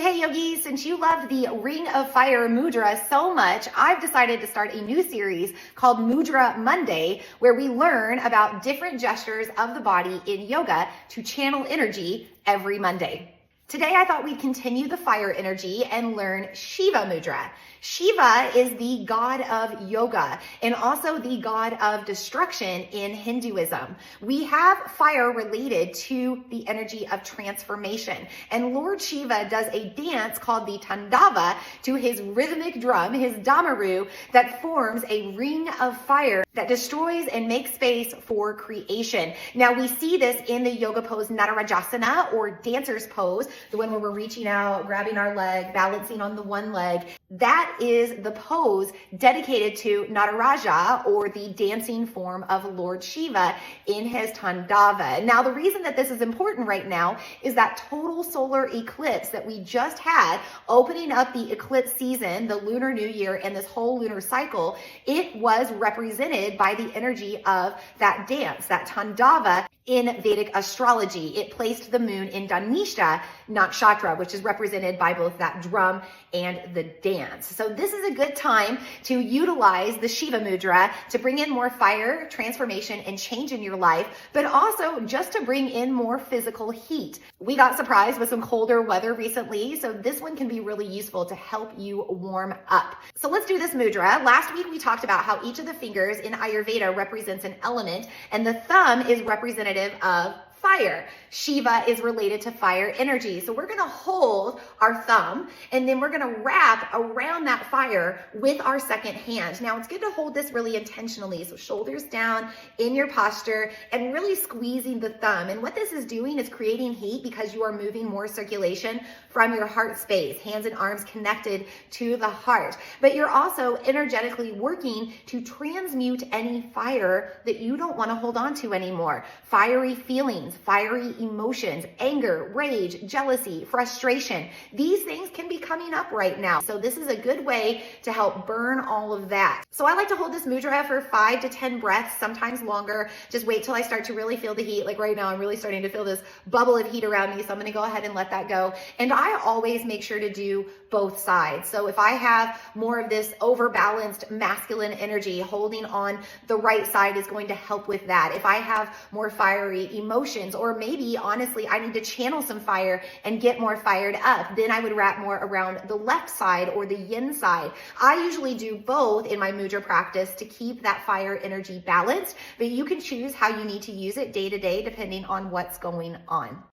Hey yogis, since you loved the Ring of Fire Mudra so much, I've decided to start a new series called Mudra Monday, where we learn about different gestures of the body in yoga to channel energy every Monday. Today, I thought we'd continue the fire energy and learn Shiva Mudra. Shiva is the god of yoga and also the god of destruction in Hinduism. We have fire related to the energy of transformation. And Lord Shiva does a dance called the Tandava to his rhythmic drum, his damaru, that forms a ring of fire that destroys and makes space for creation. Now, we see this in the yoga pose Natarajasana, or dancer's pose, the one where we're reaching out, grabbing our leg, balancing on the one leg. That is the pose dedicated to Nataraja, or the dancing form of Lord Shiva in his Tandava. Now, the reason that this is important right now is that total solar eclipse that we just had, opening up the eclipse season, the Lunar New Year, and this whole lunar cycle. It was represented by the energy of that dance, that Tandava. In Vedic astrology, it placed the moon in Dhanisha Nakshatra, which is represented by both that drum and the dance. So this is a good time to utilize the Shiva Mudra to bring in more fire, transformation, and change in your life, but also just to bring in more physical heat. We got surprised with some colder weather recently, so this one can be really useful to help you warm up. So let's do this mudra. Last week, we talked about how each of the fingers in Ayurveda represents an element, and the thumb is representative of fire. Shiva is related to fire energy. So we're going to hold our thumb and then we're going to wrap around that fire with our second hand. Now, it's good to hold this really intentionally. So shoulders down in your posture and really squeezing the thumb. And what this is doing is creating heat because you are moving more circulation from your heart space, hands and arms connected to the heart. But you're also energetically working to transmute any fire that you don't want to hold on to anymore. Fiery feelings, fiery emotions, anger, rage, jealousy, frustration. These things can be coming up right now. So this is a good way to help burn all of that. So I like to hold this mudra for 5 to 10 breaths, sometimes longer. Just wait till I start to really feel the heat. Like right now, I'm really starting to feel this bubble of heat around me. So I'm going to go ahead and let that go. And I always make sure to do both sides. So if I have more of this overbalanced masculine energy, holding on the right side is going to help with that. If I have more fiery emotions, or maybe honestly, I need to channel some fire and get more fired up, then I would wrap more around the left side or the yin side. I usually do both in my mudra practice to keep that fire energy balanced, but you can choose how you need to use it day to day depending on what's going on.